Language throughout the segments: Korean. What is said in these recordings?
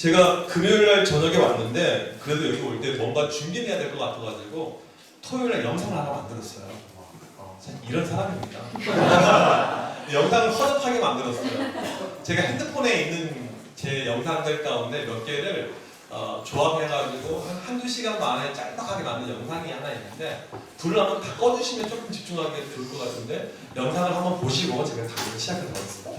제가 금요일날 저녁에 왔는데 그래도 여기 올 때 뭔가 준비해야 될 것 같아가지고 토요일날 영상을 하나 만들었어요. 이런 사람입니다. 영상을 허접하게 만들었어요. 제가 핸드폰에 있는 제 영상들 가운데 몇 개를 조합해가지고 한두 시간 만에 짤막하게 만든 영상이 하나 있는데 불을 한번 다 꺼주시면 조금 집중하기 좋을 것 같은데 영상을 한번 보시고 제가 당연히 시작을 하겠습니다.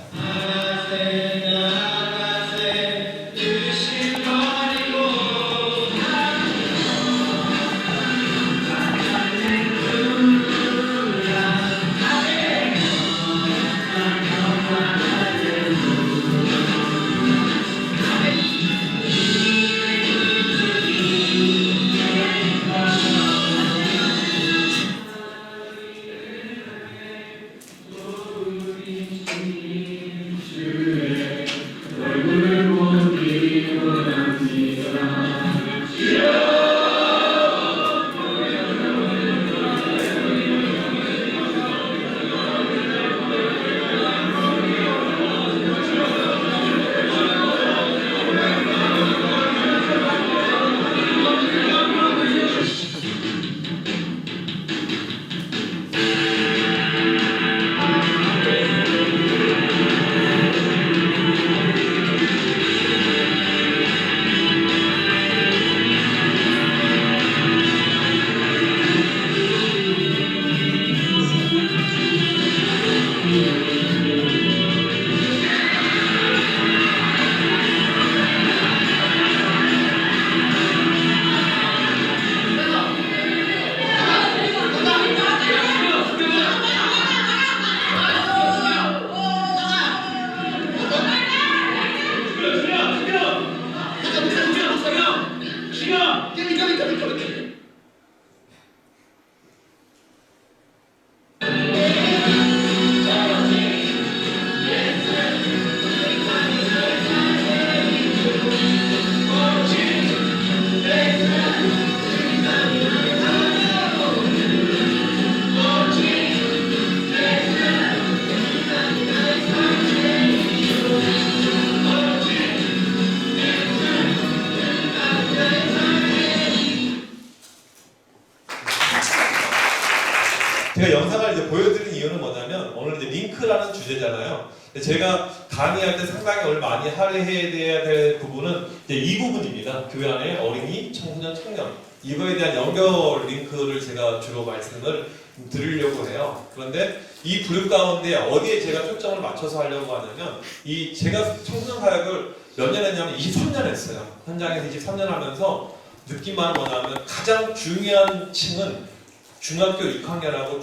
제가 영상을 이제 보여드린 이유는 뭐냐면 오늘 이제 링크라는 주제잖아요. 근데 제가 강의할 때 상당히 오늘 많이 할애해야 될 부분은 이제 이 부분입니다. 교회 안에 어린이, 청소년, 청년 이거에 대한 연결 링크를 제가 주로 말씀을 드리려고 해요. 그런데 이 그룹 가운데 어디에 제가 초점을 맞춰서 하려고 하냐면 이 제가 청소년 사역을 몇 년 했냐면 23년 했어요. 현장에서 23년 하면서 느낀 바는 뭐냐면 가장 중요한 층은 중학교 6학년하고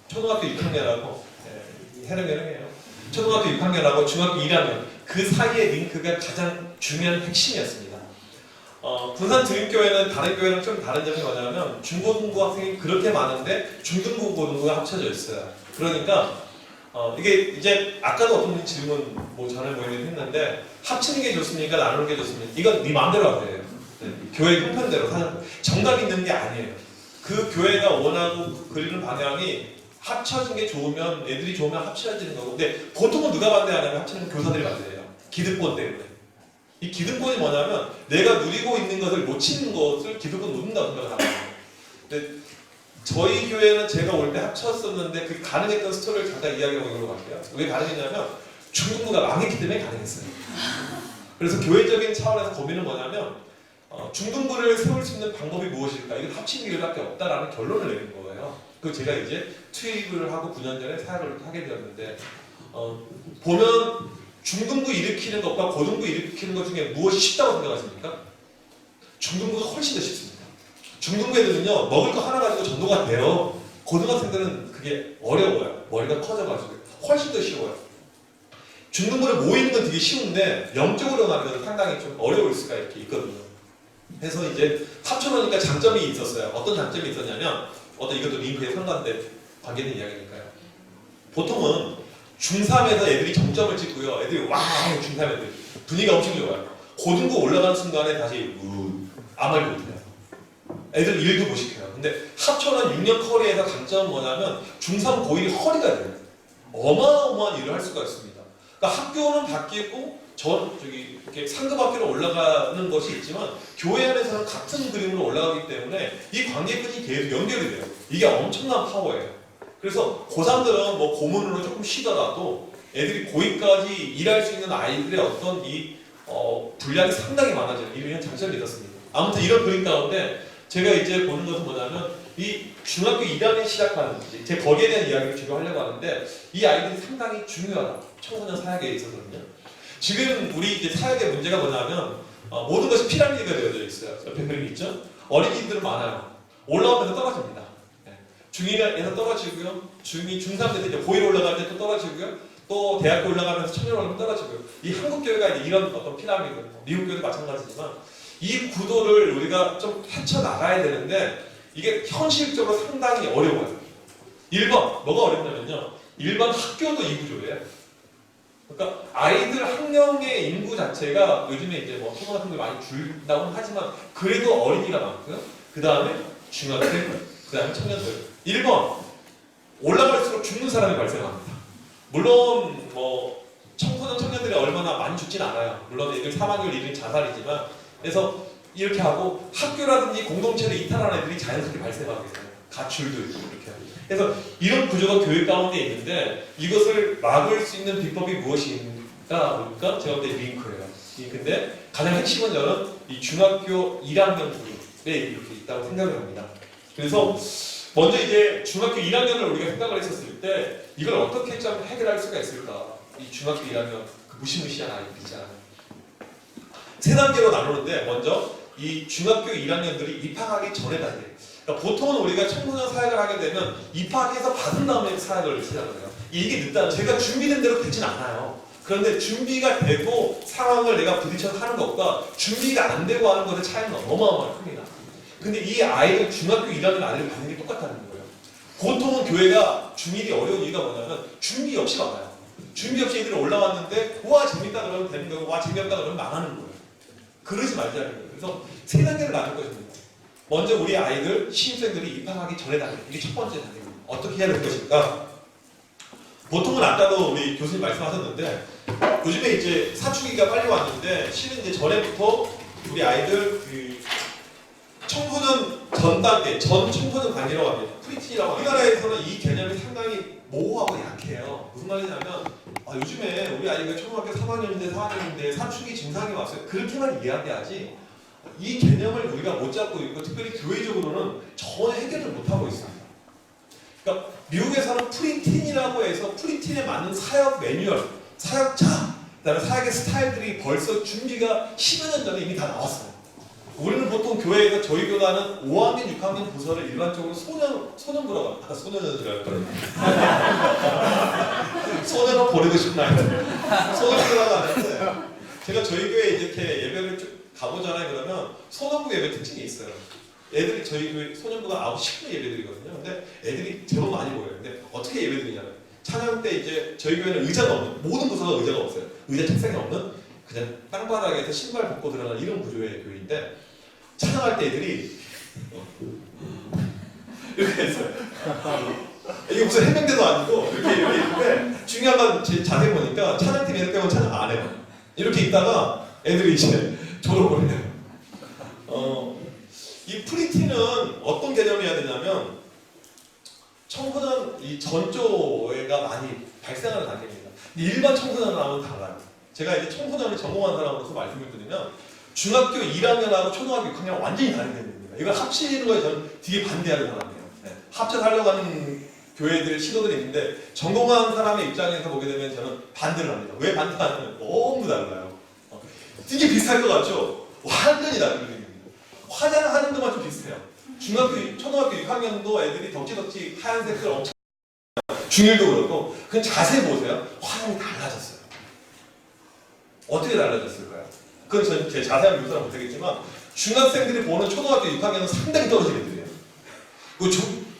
초등학교 6학년하고 해령해요. 초등학교 6학년하고 중학교 1학년 그 사이의 링크가 가장 중요한 핵심이었습니다. 군산 드림교회는 다른 교회랑 좀 다른 점이 뭐냐면 중고등부 학생이 그렇게 많은데 중등부 고등부가 합쳐져 있어요. 그러니까 이게 이제 아까도 어떤 분이 질문 전에 모임을 했는데 합치는 게 좋습니까? 나누는 게 좋습니까? 이건 네 마음대로 하세요. 교회 형편대로 정답이 있는 게 아니에요. 그 교회가 원하고 그리는 방향이 합쳐진 게 좋으면 애들이 좋으면 합쳐지는 거고 근데 보통은 누가 반대하냐면 합치는 교사들이 반대해요. 기득권 때문에. 이 기득권이 뭐냐면 내가 누리고 있는 것을 놓치는 것을 기득권 놓는다고 생각을 하거든요. 근데 저희 교회는 제가 올 때 합쳤었는데 그 가능했던 스토리를 잠깐 이야기하고 이걸로 갈게요. 왜 가능했냐면 중등부가 망했기 때문에 가능했어요. 그래서 교회적인 차원에서 고민은 뭐냐면 중등부를 세울 수 있는 방법이 무엇일까? 이건 합치는 길밖에 없다라는 결론을 내린 거예요. 그 제가 이제 투입을 하고 9년 전에 사역을 하게 되었는데 보면 중등부 일으키는 것과 고등부 일으키는 것 중에 무엇이 쉽다고 생각하십니까? 중등부가 훨씬 더 쉽습니다. 중등부 애들은요 먹을 거 하나 가지고 전도가 돼요. 고등학생들은 그게 어려워요. 머리가 커져가지고 훨씬 더 쉬워요. 중등부를 모이는 건 되게 쉬운데 영적으로 가는 건 상당히 좀 어려울 수가 이렇게 있거든요. 그래서 이제 합쳐놓으니까 장점이 있었어요. 어떤 장점이 있었냐면 이것도 링크에 관계된 이야기니까요. 보통은 중3에서 애들이 정점을 찍고요. 애들이 와 중3 애들 분위기가 엄청 좋아요. 고등부 올라가는 순간에 다시 아무 말도 못해요. 애들 일도 못 시켜요. 근데 합쳐놓은 6년 커리에서 강점은 뭐냐면 중3 고1이 허리가 돼요. 어마어마한 일을 할 수가 있습니다. 그러니까 학교는 바뀌고 저기 이렇게 상급학교로 올라가는 것이 있지만 교회 안에서는 같은 그림으로 올라가기 때문에 이 관계끈이 계속 연결이 돼요. 이게 엄청난 파워예요. 그래서 고3들은 뭐 고문으로 조금 쉬더라도 애들이 고2까지 일할 수 있는 아이들의 어떤 이 분량이 상당히 많아져요. 이런 장점이 있었습니다. 아무튼 이런 그림 가운데 제가 이제 보는 것은 뭐냐면 이 중학교 1학년 시작하는 제 거기에 대한 이야기를 주로 하려고 하는데 이 아이들이 상당히 중요하다. 청소년 사역에 있어서는요. 지금 우리 이제 사역의 문제가 뭐냐면 모든 것이 피라미드가 되어져 있어요. 옆에 그림이 있죠? 어린이들은 많아요. 올라오면서 떨어집니다. 중1에서 떨어지고요. 중2, 중3 때 이제 고1 올라갈 때 또 떨어지고요. 또 대학교 올라가면서 청년 올라가면 떨어지고요. 이 한국 교회가 이제 이런 어떤 피라미드, 미국 교회도 마찬가지지만 이 구도를 우리가 좀 헤쳐나가야 되는데 이게 현실적으로 상당히 어려워요. 1번, 뭐가 어렵냐면요. 1번 학교도 이 구조예요. 그러니까 아이들 학령의 인구 자체가 요즘에 이제 뭐 초등학생들 많이 줄다고는 하지만 그래도 어린이가 많고요. 그 다음에 중학생, 그 다음에 청년들. 1번, 올라갈수록 죽는 사람이 발생합니다. 물론 뭐 청소년 청년들이 얼마나 많이 죽진 않아요. 물론 애들 사망률 1위 자살이지만 그래서 이렇게 하고 학교라든지 공동체를 이탈하는 애들이 자연스럽게 발생하게 돼요. 가출도 있고 이렇게 하고. 그래서 이런 구조가 교육 가운데 있는데 이것을 막을 수 있는 비법이 무엇인가 보니까 제가 볼 때 링크예요. 근데 가장 핵심은 저는 이 중학교 1학년 그룹에 이렇게 있다고 생각을 합니다. 그래서 먼저 이제 중학교 1학년을 우리가 생각을 했었을 때 이걸 어떻게 좀 해결할 수가 있을까? 이 중학교 1학년 그 무시무시한 아이들 있잖아요. 세 단계로 나누는데 먼저 이 중학교 1학년들이 입학하기 전에 단계. 그러니까 보통은 우리가 청소년 사역을 하게 되면 입학해서 받은 다음에 사역을 시작해요. 이게 늦다. 제가 준비된 대로 되진 않아요. 그런데 준비가 되고 상황을 내가 부딪혀서 하는 것과 준비가 안 되고 하는 것의 차이는 어마어마하게 큽니다. 근데 이 아이들 중학교 1학년 아이를 받는 게 똑같다는 거예요. 보통은 교회가 중1이 어려운 이유가 뭐냐면 준비 없이 와요. 준비 없이 애들이 올라왔는데 와 재밌다 그러면 되는 거고 와 재미없다 그러면 망하는 거예요. 그러지 말자는 거예요. 그래서 세 단계를 나눌 것입니다. 먼저 우리 아이들 신입생들이 입학하기 전에 단계. 이게 첫 번째 단계입니다. 어떻게 해야 될 것일까? 보통은 아까도 우리 교수님 말씀하셨는데 요즘에 이제 사춘기가 빨리 왔는데 실은 이제 전에부터 우리 아이들 그 청소년 전 단계, 전 청소년 단계라고 합니다. 프리틴이라고 합니다. 우리나라에서는 이 개념이 상당히 모호하고 약해요. 무슨 말이냐면 요즘에 우리 아이가 초등학교 3학년인데 4학년인데 사춘기 증상이 왔어요. 그렇게만 이해하지 이 개념을 우리가 못 잡고 있고 특별히 교회적으로는 전혀 해결을 못하고 있습니다. 그러니까 미국에서는 프리틴이라고 해서 프리틴에 맞는 사역 매뉴얼, 사역자, 그다음에 사역의 스타일들이 벌써 준비가 10여 년 전에 이미 다 나왔어요. 우리는 보통 교회에서 저희 교단은 5학년, 6학년 부서를 일반적으로 소년부라고 합니다. 소년을 할 거예요. 소년은 보내고 싶나요? 소년부라고 하는데 제가 저희 교회에 이렇게 예배를 쭉 가보잖아요. 그러면 소년부 예배 특징이 있어요. 애들이 저희 교회 소년부가 9시 10분 예배드리거든요. 근데 애들이 제법 많이 모여요. 근데 어떻게 예배드리냐면 찬양 때 이제 저희 교회는 의자가 없는 모든 부서가 의자가 없어요. 의자 책상이 없는 그냥 땅바닥에서 신발 벗고 들어가는 이런 구조의 교회인데 찬양할 때 애들이 이렇게 했어요. 이게 무슨 해병대도 아니고 이렇게 있는데 중요한 건 제 자세히 보니까 찬양팀 이럴 때면 찬양 안 해요. 이렇게 있다가 애들이 이제 졸업을 해요. 이 프리틴은 어떤 개념이어야 되냐면 청소년 이 전조가 많이 발생하는 단계입니다. 일반 청소년은 하고는 달라요. 제가 이제 청소년을 전공한 사람으로서 말씀을 드리면 중학교 1학년하고 초등학교 6학년 완전히 다른 개념입니다. 이걸 합치는 거에 저는 되게 반대하는 사람이에요. 합쳐서 하려고 하는 교회들 시도들이 있는데 전공한 사람의 입장에서 보게 되면 저는 반대를 합니다. 왜 반대하냐면 너무 달라요. 되게 비슷할 것 같죠? 완전히 다른 개념입니다. 화장하는 것만 좀 비슷해요. 초등학교 6학년도 애들이 덕지덕지 하얀색을 엄청 중1도 그렇고 그냥 자세히 보세요. 화장이 달라졌어요. 어떻게 달라졌을까요? 그건 저는 제 자세한 묘사는 못하겠지만 중학생들이 보는 초등학교 6학년은 상당히 떨어진 애들이에요.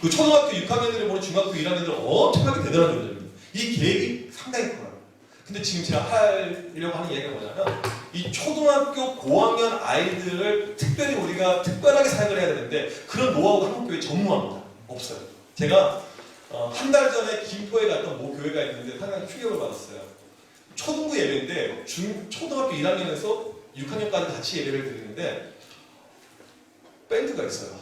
그 초등학교 6학년들이 보는 중학교 1학년들은 엄청나게 대단한 존재입니다. 이 계획이 상당히 커요. 근데 지금 제가 하려고 하는 얘기가 뭐냐면 이 초등학교 고학년 아이들을 특별히 우리가 특별하게 사역을 해야 되는데 그런 노하우가 한국 교회에 전무합니다. 없어요. 제가 한 달 전에 김포에 갔던 모 교회가 있는데 상당히 충격을 받았어요. 초등부 예배인데 초등학교 1학년에서 6학년까지 같이 예배를 드리는데 밴드가 있어요.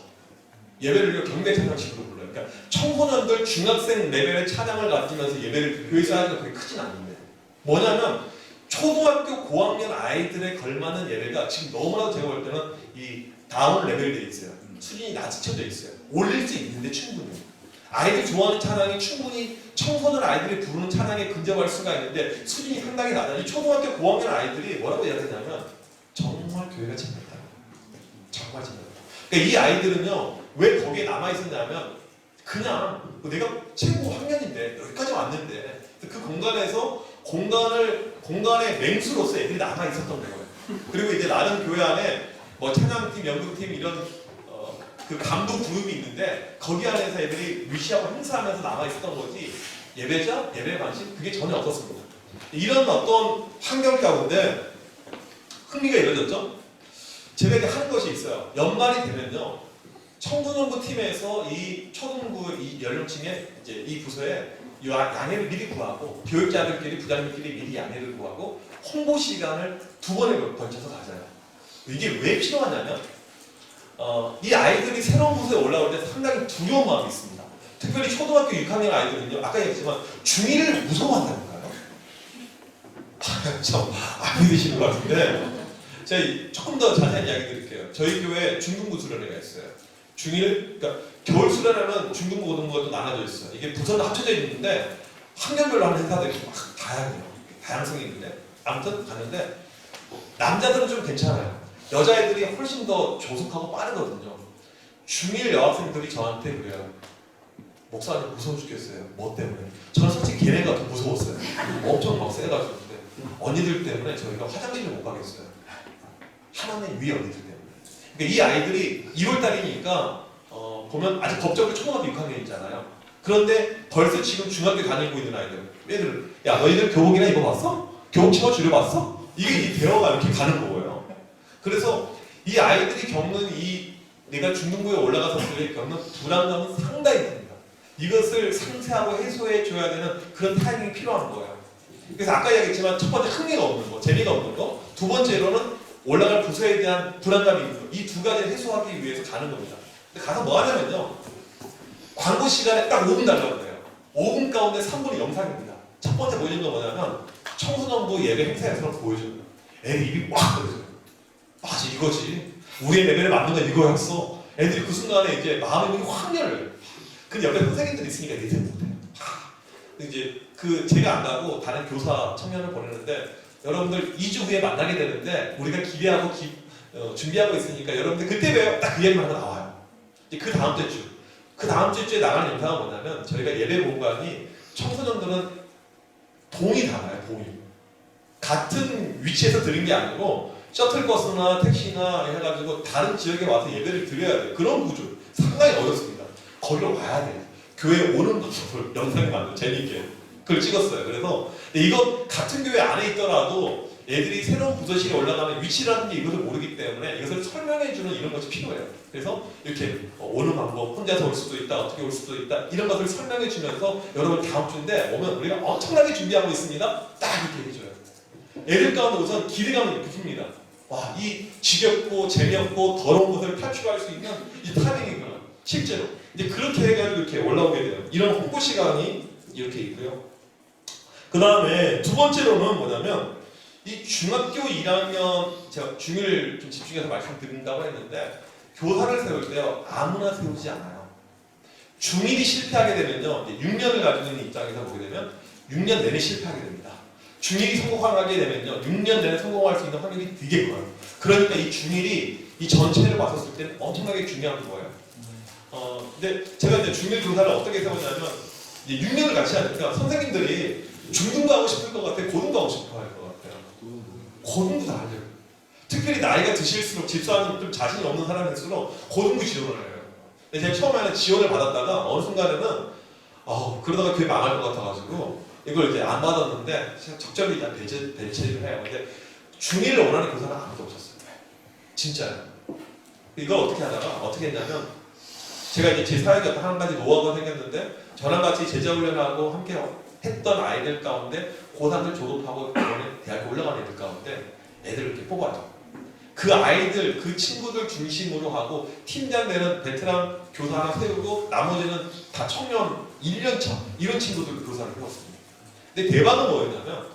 예배를 경배 찬양식으로 불러요. 그러니까 청소년들 중학생 레벨의 찬양을 가지면서 예배를 교회에서 하는 게 그렇게 크진 않은데 뭐냐면 초등학교 고학년 아이들에 걸맞는 예배가 지금 너무나도 제가 볼 때는 이 다운 레벨되어 있어요. 수준이 낮춰져 있어요. 올릴 수 있는데 충분히 아이들 좋아하는 찬양이 충분히 청소년 아이들이 부르는 찬양에 근접할 수가 있는데 수준이 상당히 낮아요. 이 초등학교 고학년 아이들이 뭐라고 이야기하냐면 정말 교회가 재밌다. 정말 재밌다. 그러니까 이 아이들은요 왜 거기에 남아 있었냐면 그냥 내가 최고 학년인데 여기까지 왔는데 그 공간에서 공간의 맹수로서 애들이 남아 있었던 거예요. 그리고 이제 나는 교회 안에 뭐 찬양팀, 연극팀 이런 그 감독 그룹이 있는데 거기 안에서 애들이 위시하고 행사하면서 남아 있었던 거지 예배자, 예배 관심 그게 전혀 없었습니다. 이런 어떤 환경 가운데 흥미가 이루어졌죠. 제가 이제 하는 것이 있어요. 연말이 되면요. 청소년부 팀에서 이 초등부 이 연령층에 이제 이 부서에 양해를 미리 구하고 교육자들끼리 부장님들끼리 미리 양해를 구하고 홍보 시간을 2번에 걸쳐서 가져요. 이게 왜 필요하냐면 이 아이들이 새로운 부서에 올라올 때 상당히 두려운 마음이 있습니다. 특별히 초등학교 6학년 아이들은요. 아까 얘기했지만 중1을 무서워한다니까요. 참 안 믿으시는 것 같은데 제가 조금 더 자세한 이야기 드릴게요. 저희 교회 중등부 수련회가 있어요. 중1, 그러니까 겨울 수련회는 중등부, 고등부가 또 나눠져 있어요. 이게 부서는 합쳐져 있는데 학년별로 하는 행사들이 막 다양해요. 다양성이 있는데 아무튼 가는데 남자들은 좀 괜찮아요. 여자애들이 훨씬 더 조숙하고 빠르거든요. 중1 여학생들이 저한테 그래요. 목사님 무서워 죽겠어요. 뭐 때문에? 저는 솔직히 걔네가 더 무서웠어요. 엄청 막 세가지고 근데 언니들 때문에 저희가 화장실을 못 가겠어요. 하나님 위 언니들 때문에. 그러니까 이 아이들이 2월달이니까 보면 아직 법적으로 초등학교 6학년이잖아요. 그런데 벌써 지금 중학교 다니고 있는 아이들 애들 야 너희들 교복이나 입어봤어? 교복 채워주려봤어? 이게 이 대화가 이렇게 가는 거예요. 그래서 이 아이들이 겪는 이 내가 중등부에 올라가서 겪는 불안감은 상당히 큽니다. 이것을 상쇄하고 해소해 줘야 되는 그런 타이밍이 필요한 거예요. 그래서 아까 얘기했지만 첫 번째 흥미가 없는 거, 재미가 없는 거, 두 번째로는 올라갈 부서에 대한 불안감이 있는 거. 이 두 가지를 해소하기 위해서 가는 겁니다. 근데 가서 뭐 하냐면요. 광고 시간에 딱 5분 달라고 그래요. 5분 가운데 3분이 영상입니다. 첫 번째 보여주는 거 뭐냐면 청소년부 예배 행사에서 보여줘요. 애들 입이 꽉 벌어져요. 맞아 이거지. 우리의 레벨에 맞는 건 이거였어. 애들이 그 순간에 이제 마음이 확 열려요. 근데 옆에 선생님들 있으니까 내색 못해요. 이제 그 제가 안 가고 다른 교사 청년을 보내는데 여러분들 2주 후에 만나게 되는데 우리가 기대하고 준비하고 있으니까 여러분들 그때 봬요. 딱 그 얘기만 하고 나와요. 그 다음 주에 나가는 영상은 뭐냐면 저희가 예배 공간이 청소년들은 동이 달라요. 동이. 같은 위치에서 드린 게 아니고 셔틀버스나 택시나 해가지고 다른 지역에 와서 예배를 드려야 돼요. 그런 구조. 상당히 어렵습니다. 거기로 와야 돼요. 교회에 오는 방법을 영상에 만들어 재미있게 그걸 찍었어요. 그래서 이거 같은 교회 안에 있더라도 애들이 새로운 부서실에 올라가는 위치라든지 이것을 모르기 때문에 이것을 설명해주는 이런 것이 필요해요. 그래서 이렇게 오는 방법, 혼자서 올 수도 있다, 어떻게 올 수도 있다 이런 것을 설명해주면서 여러분 다음 주인데 오면 우리가 엄청나게 준비하고 있습니다. 딱 이렇게 해줘요. 애들 가운데 우선 기대감이 붙습니다. 와, 이 지겹고 재미없고 더러운 것을 탈출할 수 있는 이 타이밍이구나. 실제로 이제 그렇게 해가지고 이렇게 올라오게 돼요. 이런 홍보 시간이 이렇게 있고요. 그 다음에 두 번째로는 뭐냐면 이 중학교 1학년 제가 중1 좀 집중해서 말씀드린다고 했는데 교사를 세울 때요 아무나 세우지 않아요. 중1이 실패하게 되면요 이제 6년을 가지고 있는 입장에서 보게 되면 6년 내내 실패하게 됩니다. 중1이 성공하게 되면요 6년 내내 성공할 수 있는 확률이 되게 커요. 그러니까 이 중1이 이 전체를 봤었을 때는 엄청나게 중요한 거예요. 근데 제가 이제 중1 교사를 어떻게 세웠냐면 이제 6년을 같이 하니까 선생님들이 중등도 하고 싶을 것 같아요, 고등도 하고 싶어 할 것 같아요. 고등도 다 하려고. 특별히 나이가 드실수록 집사는 좀 자신이 없는 사람일수록 고등부 지원을 해요. 근데 제가 처음에는 지원을 받았다가 어느 순간에는 그러다가 그게 망할 것 같아가지고 이걸 이제 안 받았는데 적절히 일단 배치를 해요. 근데 중1을 원하는 교사는 아무도 없었어요. 진짜요. 이걸 어떻게 했냐면 제가 이제 제 사역에 한 가지 노하우가 생겼는데 저랑 같이 제자 훈련하고 함께 했던 아이들 가운데 고3들 졸업하고 이번에 대학교 올라가는 애들 가운데 애들을 이렇게 뽑아요. 그 아이들, 그 친구들 중심으로 하고 팀장 되는 베테랑 교사 하나 세우고 나머지는 다 청년 1년차 이런 친구들 교사를 세웠습니다. 근데 대박은 뭐였냐면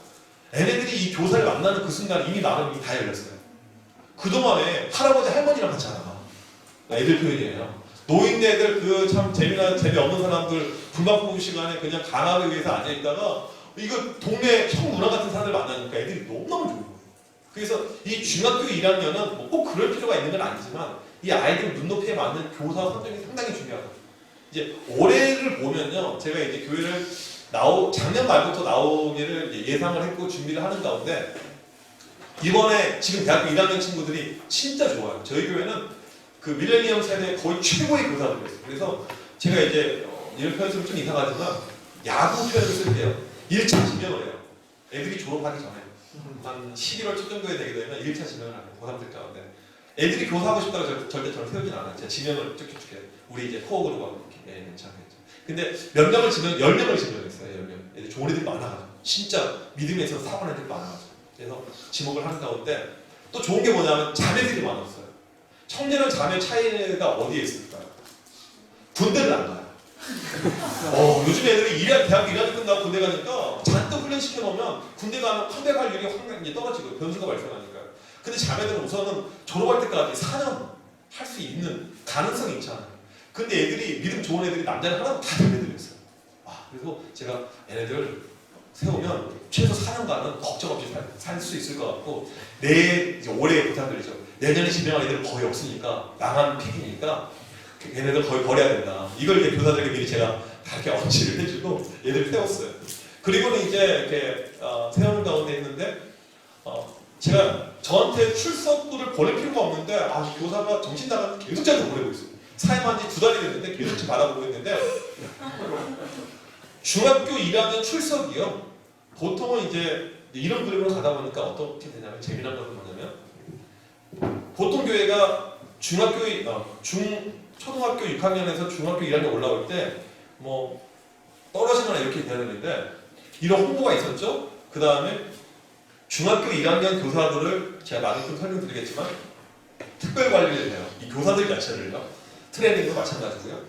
애네들이 이 교사를 만나는 그 순간 이미 마음이 다 열렸어요. 그동안에 할아버지 할머니랑 같이 하다가 애들 표현이에요. 노인네들 그 참 재미없는 사람들 불만 뽑는 시간에 그냥 강압에 의해서 앉아있다가 이거 동네 형 누나 같은 사람들 만나니까 애들이 너무너무 좋은 거예요. 그래서 이 중학교 1학년은 뭐 꼭 그럴 필요가 있는 건 아니지만 이 아이들 눈높이에 맞는 교사 선정이 상당히 중요하다. 이제 올해를 보면요, 제가 이제 교회를 작년 말부터 나오기를 예상을 했고 준비를 하는 가운데 이번에 지금 대학교 1학년 친구들이 진짜 좋아요. 저희 교회는 그 밀레니엄 세대 거의 최고의 교사들이었어요. 그래서 제가 이제 이런 표현 쓰면 좀 이상하지만 야구 표현을 쓸 때요, 1차 지명을 해요. 애들이 졸업하기 전에 한 11월 초 정도에 되게 되면 1차 지명을 하는 고3들 가운데 애들이 교사하고 싶다고 절대 저를 세우진 않아요. 제가 지명을 쭉쭉쭉 해요. 우리 이제 코어 그룹하고 이렇게 괜찮겠죠. 근데 몇 명을 지명, 10명을 지명했어요. 10명. 애들 좋은 애들이 많아가지고 진짜 믿음에 있어서 사고난 애들이 많아가지고 그래서 지목을 하는 가운데 또 좋은 게 뭐냐면 자매들이 많았어요. 청년은 자매 차이가 어디에 있을까요? 군대를 안 가요. 요즘 애들이 대학교 1학년 끝나고 군대 가니까 잔뜩 훈련시켜 놓으면 군대 가면 컴백할 일이 확 떨어지고 변수가 발생하니까요. 근데 자매들은 우선은 졸업할 때까지 4년 할 수 있는 가능성이 있잖아요. 근데 애들이 믿음 좋은 애들이 남자는 하나도 다 애들이었어요. 그래서 제가 얘네들 세우면 최소 4년간은 걱정 없이 살 수 있을 것 같고 이제 올해 부탁드리죠. 내년에 지명할 애들은 거의 없으니까 망한 픽이니까 얘네들 거의 버려야 된다. 이걸 이제 교사들에게 미리 제가 다 이렇게 언지를 해주고 얘들 세웠어요. 그리고는 이제 이렇게 세우는 가운데 있는데 제가 저한테 출석부를 보낼 필요가 없는데 교사가 정신 나가면 계속 저한테 보내고 있어요. 사임한 지 2달이 됐는데 계속 지금 바라보고 있는데 중학교 1학년 출석이요. 보통은 이제 이런 그림으로 가다 보니까 어떻게 되냐면 재미난 것은 뭐냐면 보통 교회가 초등학교 6학년에서 중학교 1학년 올라올 때 뭐 떨어지거나 이렇게 되는데 이런 홍보가 있었죠. 그 다음에 중학교 1학년 교사들을 제가 나중에 좀 설명드리겠지만 특별 관리를 해요. 이 교사들 자체를요. 트레이닝도 마찬가지고요.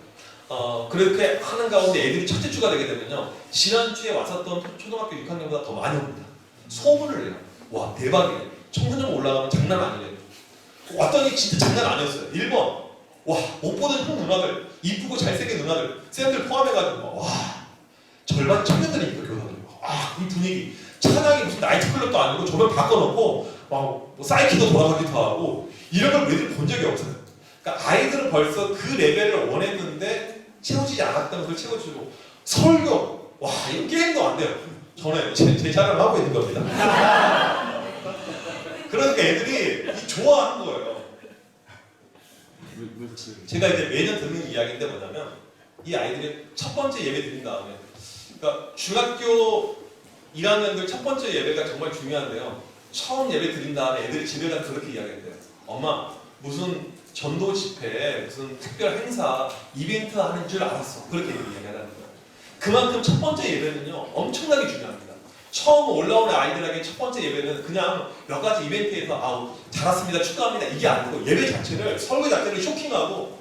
그렇게 하는 가운데 애들이 첫째 주가 되게 되면요, 지난주에 왔었던 초등학교 6학년보다 더 많이 옵니다. 소문을 내요. 와, 대박이네. 청소년 올라가면 장난 아니네. 왔더니 진짜 장난 아니었어요. 1번, 와, 못 보던 형 누나들, 이쁘고 잘생긴 누나들, 쌤들 포함해가지고 와, 절반 청년들이니까 교사들. 이 분위기. 찬양이 무슨 나이트클럽도 아니고 조명 바꿔놓고 뭐 사이키도 돌아가기도 하고 이런 걸 매일 본 적이 없어요. 그러니까 아이들은 벌써 그 레벨을 원했는데 채워지지 않았다는 걸 채워주고 설교, 와, 이거 게임도 안 돼요. 저는 제 자랑을 하고 있는 겁니다. 그러니까 애들이 좋아하는 거예요. 제가 이제 매년 듣는 이야기인데 뭐냐면 이 아이들이 첫 번째 예배 드린 다음에, 그러니까 중학교 1학년들 첫 번째 예배가 정말 중요한데요. 처음 예배 드린 다음에 애들이 집에 가서 그렇게 이야기했대요. 엄마, 무슨 전도 집회, 무슨 특별 행사, 이벤트 하는 줄 알았어. 그렇게 이야기하는 거예요. 그만큼 첫 번째 예배는요, 엄청나게 중요합니다. 처음 올라오는 아이들에게 첫 번째 예배는 그냥 몇 가지 이벤트에서 잘 왔습니다, 축하합니다, 이게 아니고 예배 자체를, 설교 자체를 쇼킹하고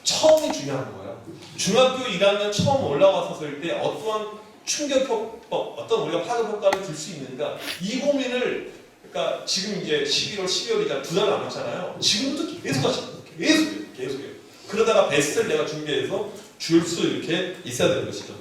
처음이 중요한 거예요. 중학교 1학년 처음 올라왔었을 때 어떠한 어떤 우리가 파급 효과를 줄 수 있는가, 이 고민을, 그러니까 지금 이제 11월, 12월이잖아, 2달 남았잖아요. 지금부터 계속 하시는 거예요. 계속해요. 그러다가 베스트를 내가 준비해서 줄 수 이렇게 있어야 되는 것이죠.